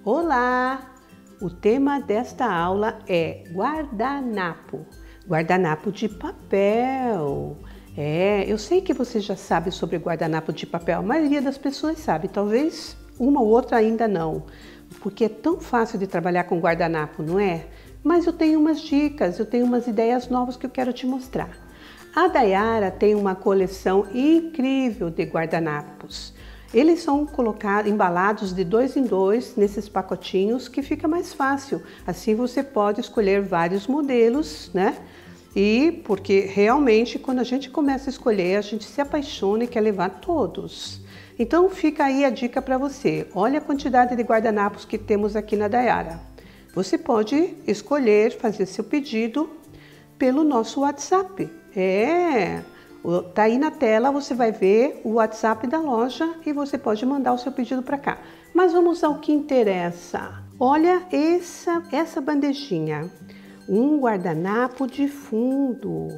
Olá! O tema desta aula é guardanapo. Guardanapo de papel. Eu sei que você já sabe sobre guardanapo de papel. A maioria das pessoas sabe, talvez uma ou outra ainda não. Porque é tão fácil de trabalhar com guardanapo, não é? Mas eu tenho umas dicas, eu tenho umas ideias novas que eu quero te mostrar. A Dayara tem uma coleção incrível de guardanapos. Eles são colocados, embalados de 2 em 2 nesses pacotinhos que fica mais fácil. Assim você pode escolher vários modelos, né? E porque realmente quando a gente começa a escolher, a gente se apaixona e quer levar todos. Então fica aí a dica para você. Olha a quantidade de guardanapos que temos aqui na Dayara. Você pode escolher fazer seu pedido pelo nosso WhatsApp. Tá aí na tela, você vai ver o WhatsApp da loja e você pode mandar o seu pedido para cá. Mas vamos ao que interessa. Olha essa bandejinha. Um guardanapo de fundo.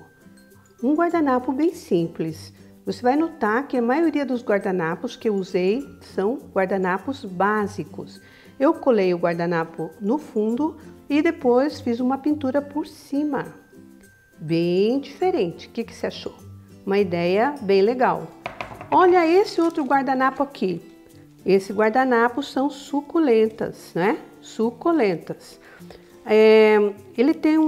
Um guardanapo bem simples. Você vai notar que a maioria dos guardanapos que eu usei são guardanapos básicos. Eu colei o guardanapo no fundo e depois fiz uma pintura por cima. Bem diferente. O que você achou? Uma ideia bem legal. Olha esse outro guardanapo aqui. Esse guardanapo são suculentas, né? Suculentas. Ele tem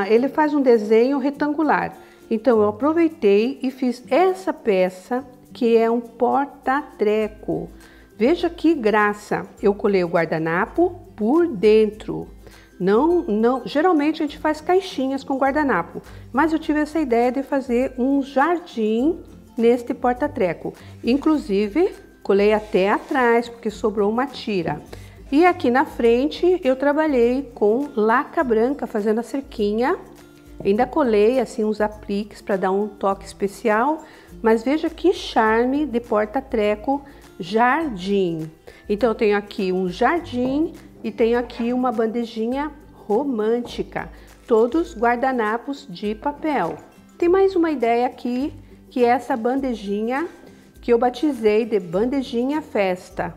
ele faz um desenho retangular. Então eu aproveitei e fiz essa peça que é um porta-treco. Veja que graça. Eu colei o guardanapo por dentro. Geralmente a gente faz caixinhas com guardanapo, mas eu tive essa ideia de fazer um jardim neste porta-treco. Inclusive, colei até atrás, porque sobrou uma tira. E aqui na frente eu trabalhei com laca branca, fazendo a cerquinha. Ainda colei assim uns apliques para dar um toque especial, mas veja que charme de porta-treco jardim. Então eu tenho aqui um jardim e tenho aqui uma bandejinha romântica, todos guardanapos de papel. Tem mais uma ideia aqui, que é essa bandejinha que eu batizei de bandejinha festa.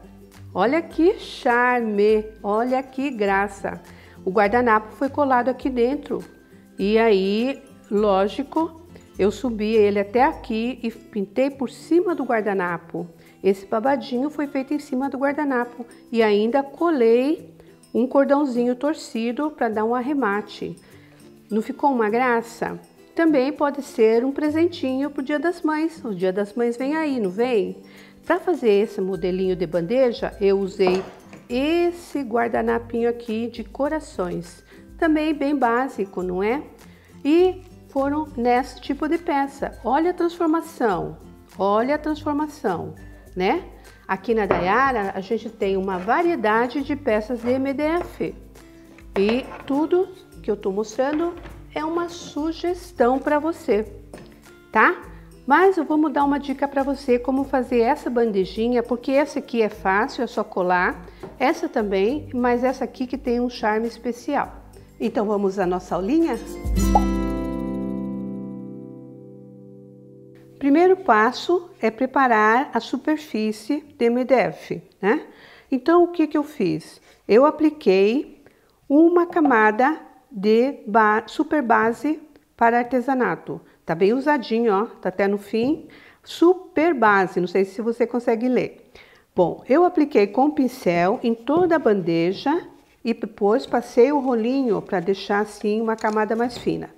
Olha que charme, olha que graça. O guardanapo foi colado aqui dentro e aí, lógico, eu subi ele até aqui e pintei por cima do guardanapo. Esse babadinho foi feito em cima do guardanapo e ainda colei um cordãozinho torcido para dar um arremate. Não ficou uma graça? Também pode ser um presentinho para o Dia das Mães. O Dia das Mães vem aí, não vem? Para fazer esse modelinho de bandeja, eu usei esse guardanapinho aqui de corações. Também bem básico, não é? E foram nesse tipo de peça. Olha a transformação, né? Aqui na Dayara a gente tem uma variedade de peças de MDF e tudo que eu tô mostrando é uma sugestão para você, tá? Mas eu vou dar uma dica para você como fazer essa bandejinha, porque essa aqui é fácil, é só colar, essa também, mas essa aqui que tem um charme especial. Então vamos à nossa aulinha? Primeiro passo é preparar a superfície de MDF, né? Então, o que eu fiz? Eu apliquei uma camada de super base para artesanato. Tá bem usadinho, ó, tá até no fim. Super base, não sei se você consegue ler. Bom, eu apliquei com pincel em toda a bandeja e depois passei o rolinho para deixar assim uma camada mais fina.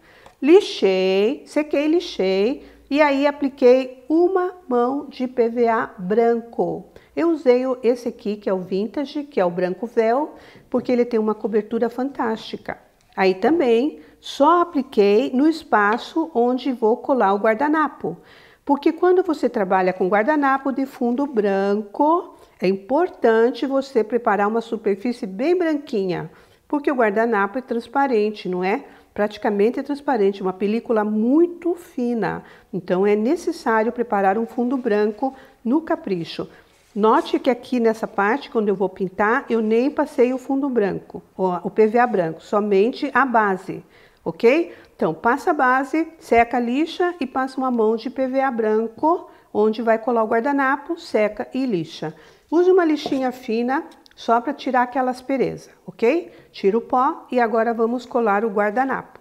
Lixei, sequei, lixei. E aí apliquei uma mão de PVA branco. Eu usei esse aqui, que é o Vintage, que é o branco véu, porque ele tem uma cobertura fantástica. Aí também só apliquei no espaço onde vou colar o guardanapo. Porque quando você trabalha com guardanapo de fundo branco, é importante você preparar uma superfície bem branquinha, porque o guardanapo é transparente, não é? Praticamente transparente, uma película muito fina. Então é necessário preparar um fundo branco no capricho. Note que aqui nessa parte, quando eu vou pintar, eu nem passei o fundo branco, o PVA branco, somente a base, ok? Então passa a base, seca, lixa e passa uma mão de PVA branco, onde vai colar o guardanapo, seca e lixa. Use uma lixinha fina só para tirar aquela aspereza, ok? Tira o pó e agora vamos colar o guardanapo.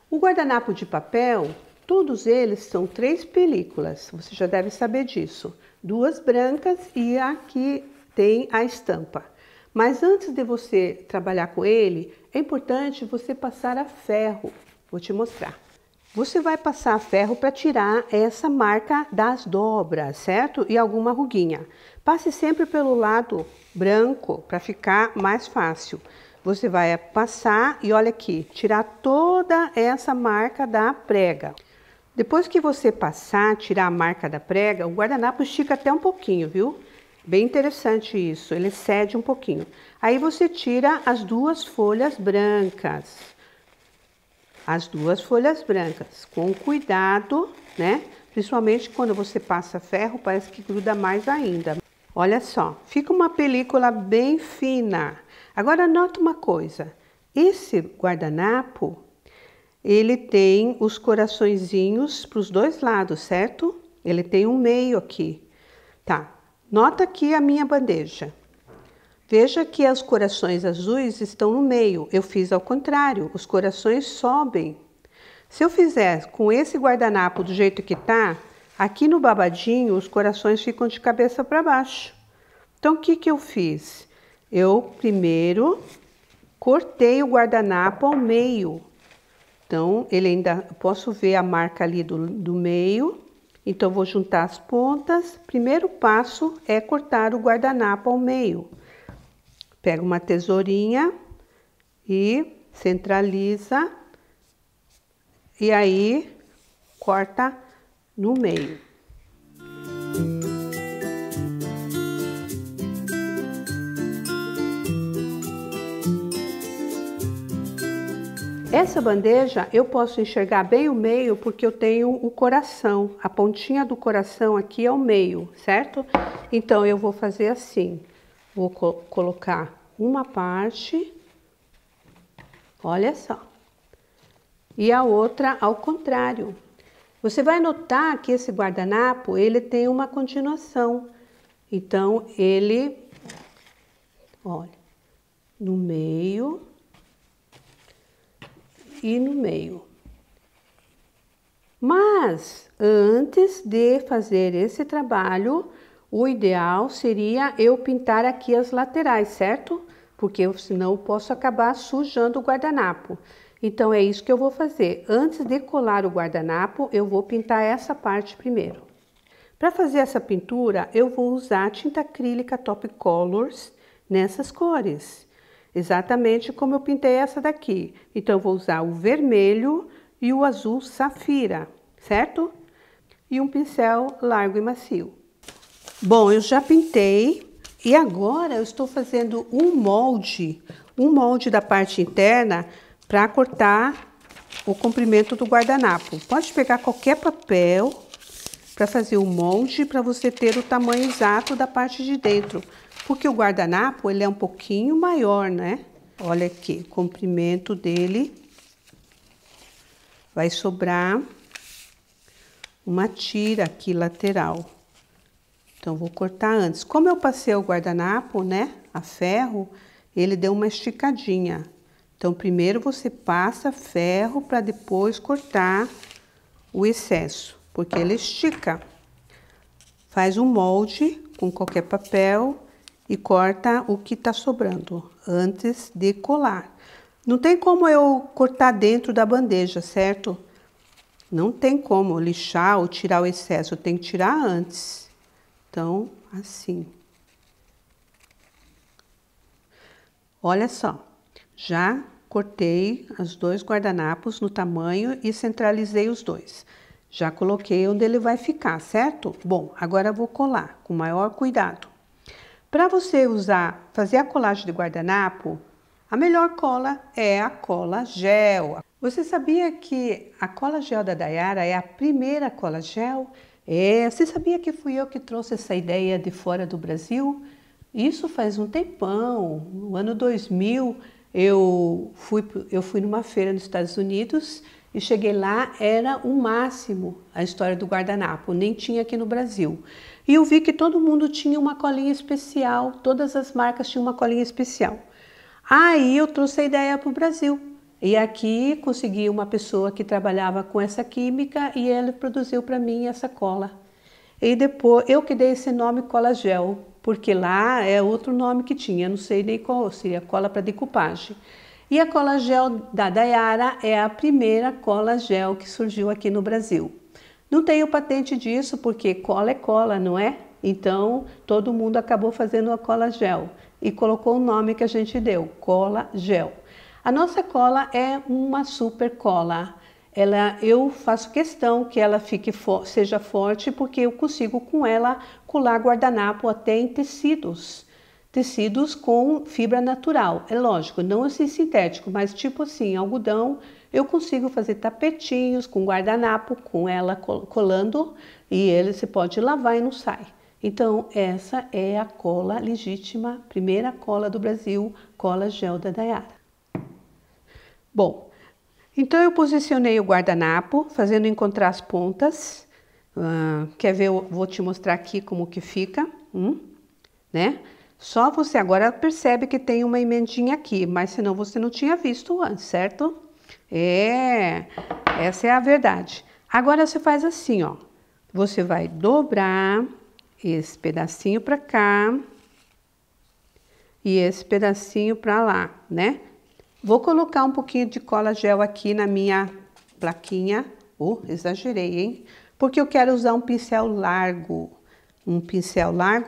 O guardanapo de papel, todos eles são 3 películas, você já deve saber disso. 2 brancas e aqui tem a estampa. Mas antes de você trabalhar com ele, é importante você passar a ferro. Vou te mostrar. Você vai passar a ferro para tirar essa marca das dobras, certo? E alguma ruguinha. Passe sempre pelo lado branco para ficar mais fácil. Você vai passar e olha aqui, tirar toda essa marca da prega. Depois que você passar, tirar a marca da prega, o guardanapo estica até um pouquinho, viu? Bem interessante isso, ele cede um pouquinho. Aí você tira as 2 folhas brancas. As 2 folhas brancas, com cuidado, né? Principalmente quando você passa ferro, parece que gruda mais ainda. Olha só, fica uma película bem fina. Agora nota uma coisa, esse guardanapo, ele tem os coraçõezinhos para os 2 lados, certo? Ele tem um meio aqui, tá? Nota aqui a minha bandeja. Veja que os corações azuis estão no meio. Eu fiz ao contrário, os corações sobem. Se eu fizer com esse guardanapo do jeito que tá, aqui no babadinho os corações ficam de cabeça para baixo. Então o que que eu fiz? Eu primeiro cortei o guardanapo ao meio. Então ele ainda posso ver a marca ali do meio. Então, vou juntar as pontas. Primeiro passo é cortar o guardanapo ao meio. Pega uma tesourinha e centraliza. E aí, corta no meio. Essa bandeja eu posso enxergar bem o meio porque eu tenho o coração, a pontinha do coração aqui é o meio, certo? Então eu vou fazer assim, vou colocar uma parte, olha só, e a outra ao contrário. Você vai notar que esse guardanapo, ele tem uma continuação, então ele, olha, no meio e no meio. Mas antes de fazer esse trabalho, o ideal seria eu pintar aqui as laterais, certo? Porque senão eu posso acabar sujando o guardanapo. Então é isso que eu vou fazer. Antes de colar o guardanapo, eu vou pintar essa parte primeiro. Para fazer essa pintura, eu vou usar tinta acrílica Top Colors nessas cores. Exatamente como eu pintei essa daqui. Então, eu vou usar o vermelho e o azul safira, certo? E um pincel largo e macio. Bom, eu já pintei e agora eu estou fazendo um molde da parte interna para cortar o comprimento do guardanapo. Pode pegar qualquer papel para fazer o molde para você ter o tamanho exato da parte de dentro. Porque o guardanapo, ele é um pouquinho maior, né? Olha aqui, o comprimento dele vai sobrar uma tira aqui lateral. Então, vou cortar antes. Como eu passei o guardanapo, né, a ferro, ele deu uma esticadinha. Então, primeiro você passa ferro para depois cortar o excesso, porque ele estica. Faz um molde com qualquer papel e corta o que tá sobrando antes de colar. Não tem como eu cortar dentro da bandeja, certo? Não tem como lixar ou tirar o excesso, tem que tirar antes. Então, assim. Olha só, já cortei os 2 guardanapos no tamanho e centralizei os 2. Já coloquei onde ele vai ficar, certo? Bom, agora eu vou colar com maior cuidado. Para você fazer a colagem de guardanapo, a melhor cola é a cola gel. Você sabia que a cola gel da Dayara é a primeira cola gel? Você sabia que fui eu que trouxe essa ideia de fora do Brasil? Isso faz um tempão, no ano 2000, eu fui numa feira nos Estados Unidos e cheguei lá, era o máximo a história do guardanapo, nem tinha aqui no Brasil. E eu vi que todo mundo tinha uma colinha especial, todas as marcas tinham uma colinha especial. Aí eu trouxe a ideia para o Brasil. E aqui consegui uma pessoa que trabalhava com essa química e ele produziu para mim essa cola. E depois eu que dei esse nome cola gel, porque lá é outro nome que tinha, não sei nem qual seria, cola para decupagem. E a cola gel da Daiara é a primeira cola gel que surgiu aqui no Brasil. Não tenho patente disso porque cola é cola, não é? Então todo mundo acabou fazendo a cola gel e colocou o nome que a gente deu, cola gel. A nossa cola é uma super cola. Eu faço questão que ela seja forte porque eu consigo com ela colar guardanapo até em tecidos. Tecidos com fibra natural. É lógico, não assim sintético, mas tipo assim, algodão. Eu consigo fazer tapetinhos com guardanapo, com ela colando e ele se pode lavar e não sai. Então essa é a cola legítima, primeira cola do Brasil, cola gel da Daiara. Bom, então eu posicionei o guardanapo, fazendo encontrar as pontas. Quer ver? Eu vou te mostrar aqui como que fica, né? Só você agora percebe que tem uma emendinha aqui, mas senão você não tinha visto antes, certo? Essa é a verdade. Agora você faz assim, ó. Você vai dobrar esse pedacinho para cá e esse pedacinho para lá, né? Vou colocar um pouquinho de cola gel aqui na minha plaquinha. Exagerei, hein? Porque eu quero usar um pincel largo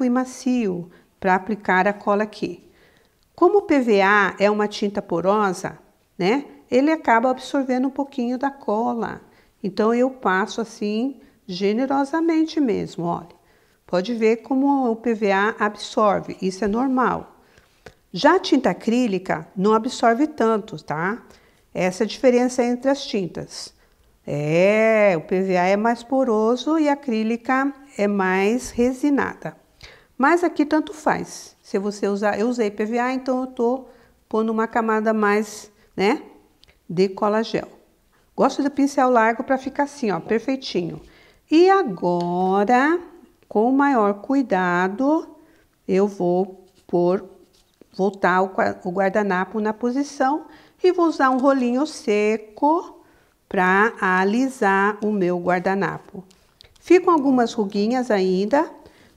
e macio para aplicar a cola aqui. Como o PVA é uma tinta porosa, né? Ele acaba absorvendo um pouquinho da cola. Então eu passo assim generosamente mesmo, olha. Pode ver como o PVA absorve, isso é normal. Já a tinta acrílica não absorve tanto, tá? Essa é a diferença entre as tintas. O PVA é mais poroso e a acrílica é mais resinada. Mas aqui tanto faz. Se você usar, eu usei PVA, então eu tô pondo uma camada mais, né, de cola gel. Gosto do pincel largo para ficar assim, ó, perfeitinho. E agora, com maior cuidado, eu vou voltar o guardanapo na posição e vou usar um rolinho seco para alisar o meu guardanapo. Ficam algumas ruguinhas ainda,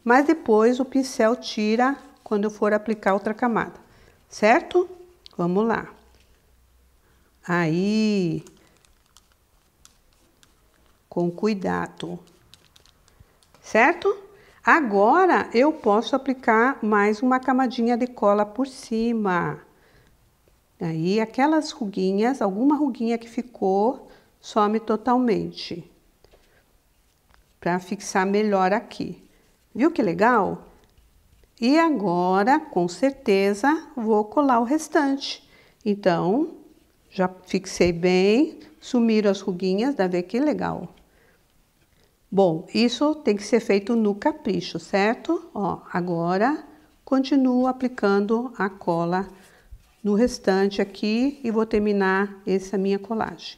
mas depois o pincel tira quando eu for aplicar outra camada, certo? Vamos lá. Aí, com cuidado, certo? Agora eu posso aplicar mais uma camadinha de cola por cima. Aí aquelas ruguinhas, alguma ruguinha que ficou, some totalmente. Para fixar melhor aqui. Viu que legal? E agora, com certeza, vou colar o restante. Então, já fixei bem, sumiram as ruguinhas, dá ver que legal. Bom, isso tem que ser feito no capricho, certo? Ó, agora, continuo aplicando a cola no restante aqui e vou terminar essa minha colagem.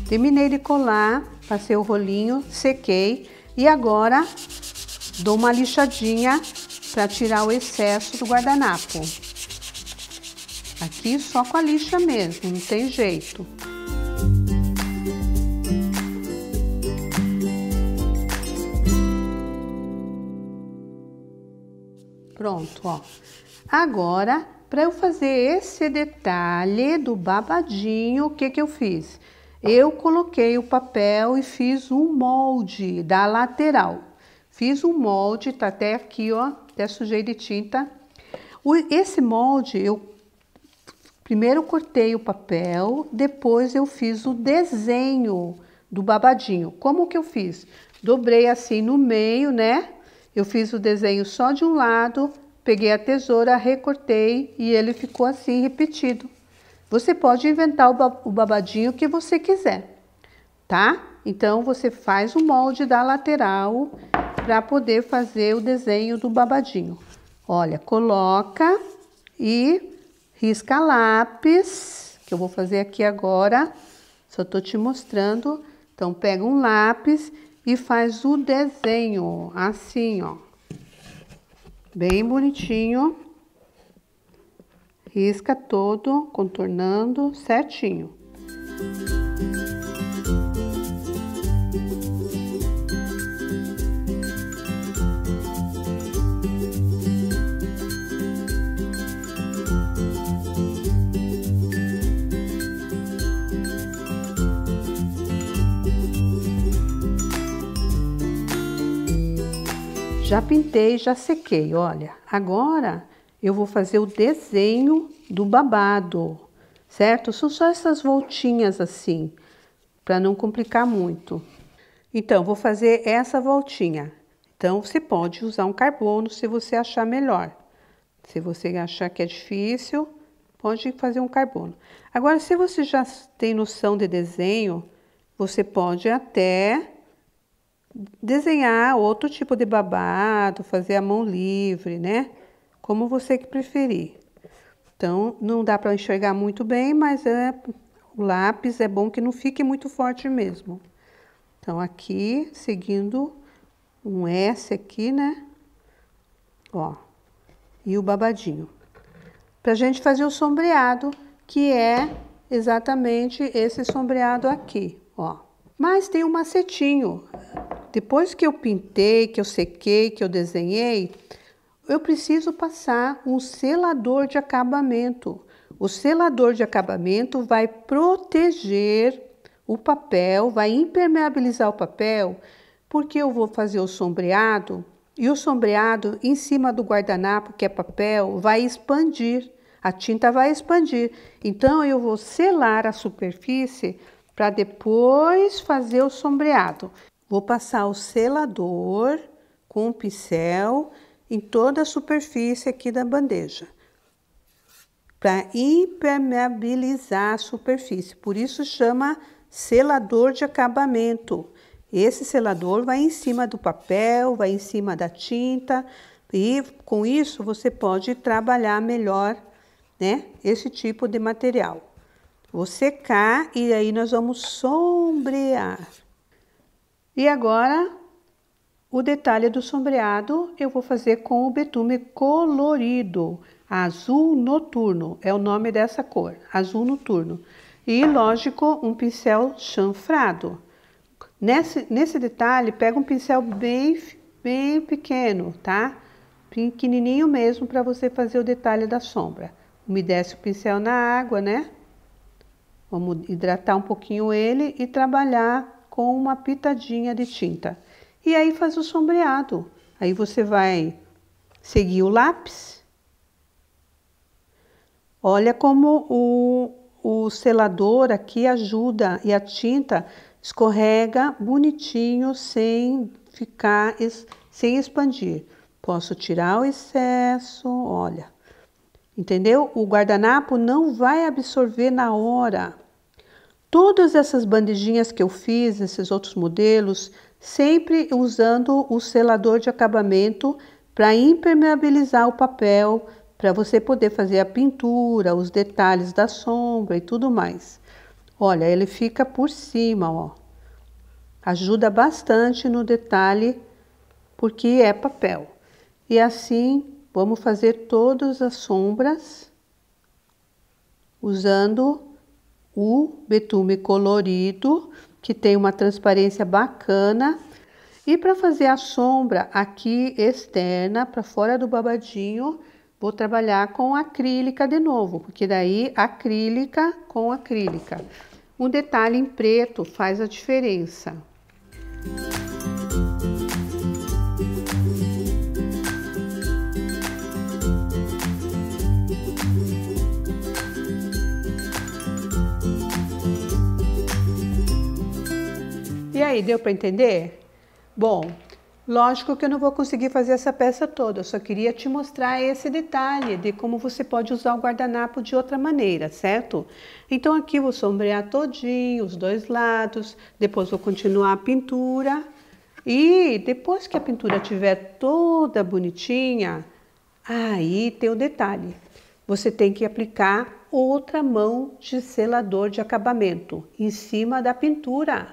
Terminei de colar, passei o rolinho, sequei e agora dou uma lixadinha para tirar o excesso do guardanapo. Aqui só com a lixa mesmo, não tem jeito. Pronto, ó. Agora, para eu fazer esse detalhe do babadinho, o que que eu fiz? Eu coloquei o papel e fiz um molde da lateral. Fiz um molde, tá até aqui, ó, até sujei de tinta. Esse molde, primeiro cortei o papel, depois eu fiz o desenho do babadinho. Como que eu fiz? Dobrei assim no meio, né? Eu fiz o desenho só de um lado, peguei a tesoura, recortei e ele ficou assim repetido. Você pode inventar o babadinho que você quiser, tá? Então, você faz o molde da lateral para poder fazer o desenho do babadinho. Olha, coloca e risca lápis, que eu vou fazer aqui agora. Só tô te mostrando. Então, pega um lápis e faz o desenho, assim, ó. Bem bonitinho. Risca todo, contornando certinho. Já pintei, já sequei, olha. Agora eu vou fazer o desenho do babado, certo? São só essas voltinhas assim, para não complicar muito. Então, vou fazer essa voltinha. Então, você pode usar um carbono se você achar melhor. Se você achar que é difícil, pode fazer um carbono. Agora, se você já tem noção de desenho, você pode até desenhar outro tipo de babado, fazer a mão livre, né? Como você que preferir. Então, não dá para enxergar muito bem, mas o lápis é bom que não fique muito forte mesmo. Então, aqui, seguindo um S aqui, né? Ó, e o babadinho. Pra gente fazer o sombreado, que é exatamente esse sombreado aqui, ó. Mas tem um macetinho. Depois que eu pintei, que eu sequei, que eu desenhei, eu preciso passar um selador de acabamento. O selador de acabamento vai proteger o papel, vai impermeabilizar o papel, porque eu vou fazer o sombreado, e o sombreado em cima do guardanapo, que é papel, vai expandir, a tinta vai expandir. Então, eu vou selar a superfície para depois fazer o sombreado. Vou passar o selador com o pincel em toda a superfície aqui da bandeja, para impermeabilizar a superfície. Por isso chama selador de acabamento. Esse selador vai em cima do papel, vai em cima da tinta, e com isso você pode trabalhar melhor, né, esse tipo de material. Vou secar e aí nós vamos sombrear. E agora, o detalhe do sombreado eu vou fazer com o betume colorido, azul noturno, é o nome dessa cor, azul noturno. E, lógico, um pincel chanfrado. Nesse detalhe, pega um pincel bem pequeno, tá? Pequenininho mesmo, para você fazer o detalhe da sombra. Umedece o pincel na água, né? Vamos hidratar um pouquinho ele e trabalhar com uma pitadinha de tinta. E aí faz o sombreado. Aí você vai seguir o lápis. Olha como o selador aqui ajuda e a tinta escorrega bonitinho sem expandir. Posso tirar o excesso, olha. Entendeu? O guardanapo não vai absorver na hora. Todas essas bandejinhas que eu fiz, esses outros modelos, sempre usando o selador de acabamento para impermeabilizar o papel, para você poder fazer a pintura, os detalhes da sombra e tudo mais. Olha, ele fica por cima, ó. Ajuda bastante no detalhe, porque é papel. E assim, vamos fazer todas as sombras usando o betume colorido, que tem uma transparência bacana. E para fazer a sombra aqui externa, para fora do babadinho, vou trabalhar com acrílica de novo, porque daí acrílica com acrílica. Um detalhe em preto faz a diferença. aí, deu para entender? Bom, lógico que eu não vou conseguir fazer essa peça toda, eu só queria te mostrar esse detalhe de como você pode usar o guardanapo de outra maneira, certo? Então aqui eu vou sombrear todinho, os dois lados, depois vou continuar a pintura e depois que a pintura estiver toda bonitinha, aí tem o detalhe. Você tem que aplicar outra mão de selador de acabamento em cima da pintura.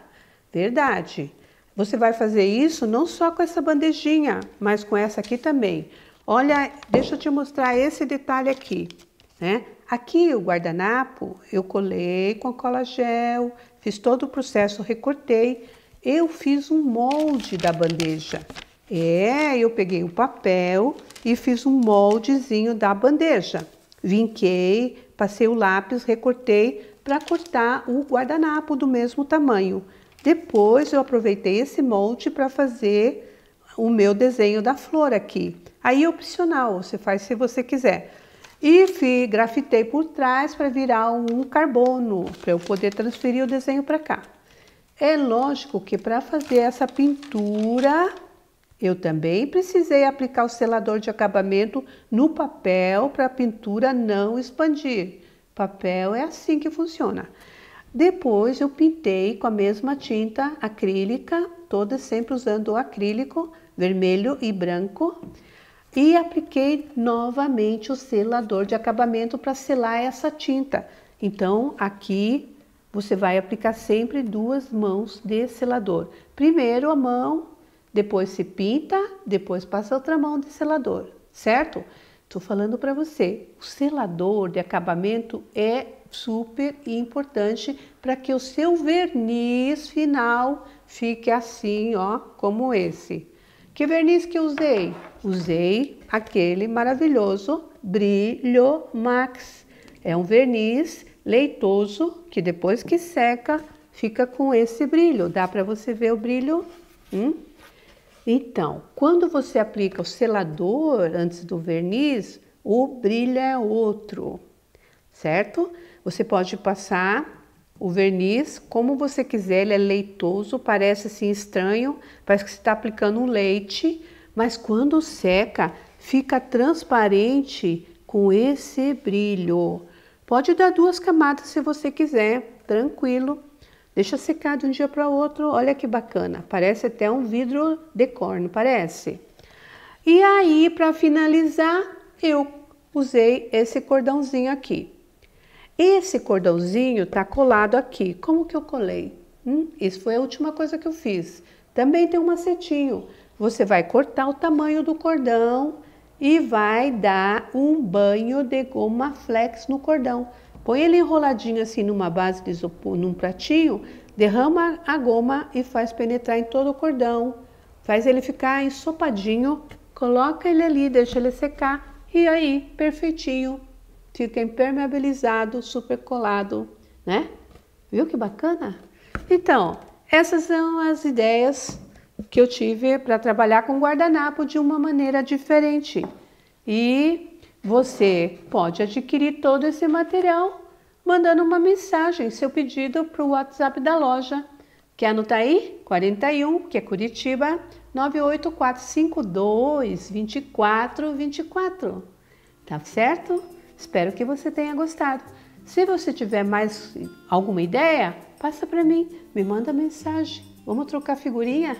Verdade. Você vai fazer isso não só com essa bandejinha, mas com essa aqui também. Olha, deixa eu te mostrar esse detalhe aqui, né? Aqui o guardanapo eu colei com cola gel, fiz todo o processo, recortei. Eu fiz um molde da bandeja. Eu peguei o papel e fiz um moldezinho da bandeja. Vinquei, passei o lápis, recortei para cortar o guardanapo do mesmo tamanho. Depois eu aproveitei esse molde para fazer o meu desenho da flor aqui. Aí é opcional, você faz se você quiser. E grafitei por trás para virar um carbono, para eu poder transferir o desenho para cá. É lógico que para fazer essa pintura, eu também precisei aplicar o selador de acabamento no papel para a pintura não expandir. Papel é assim que funciona. Depois eu pintei com a mesma tinta acrílica, toda sempre usando o acrílico, vermelho e branco. E apliquei novamente o selador de acabamento para selar essa tinta. Então aqui você vai aplicar sempre duas mãos de selador. Primeiro a mão, depois se pinta, depois passa outra mão de selador, certo? Estou falando para você, o selador de acabamento é super importante para que o seu verniz final fique assim, ó, como esse. Que verniz que eu usei? Usei aquele maravilhoso Brilho Max. É um verniz leitoso que depois que seca fica com esse brilho. Dá para você ver o brilho? Então, quando você aplica o selador antes do verniz, o brilho é outro, certo? Você pode passar o verniz como você quiser, ele é leitoso, parece assim estranho, parece que você está aplicando um leite, mas quando seca, fica transparente com esse brilho. Pode dar 2 camadas se você quiser, tranquilo. Deixa secar de um dia para o outro, olha que bacana, parece até um vidro decor, não parece? E aí, para finalizar, eu usei esse cordãozinho aqui. Esse cordãozinho tá colado aqui. Como que eu colei? Isso foi a última coisa que eu fiz. Também tem um macetinho. Você vai cortar o tamanho do cordão e vai dar um banho de goma flex no cordão. Põe ele enroladinho assim numa base de isopor, num pratinho, derrama a goma e faz penetrar em todo o cordão. Faz ele ficar ensopadinho, coloca ele ali, deixa ele secar e aí, perfeitinho. Fica impermeabilizado, super colado, né? Viu que bacana? Então, essas são as ideias que eu tive para trabalhar com guardanapo de uma maneira diferente. E você pode adquirir todo esse material mandando uma mensagem, seu pedido para o WhatsApp da loja. Quer anotar aí? 41, que é Curitiba, 98452-2424. Tá certo? Espero que você tenha gostado. Se você tiver mais alguma ideia, passa para mim, me manda mensagem. Vamos trocar figurinha?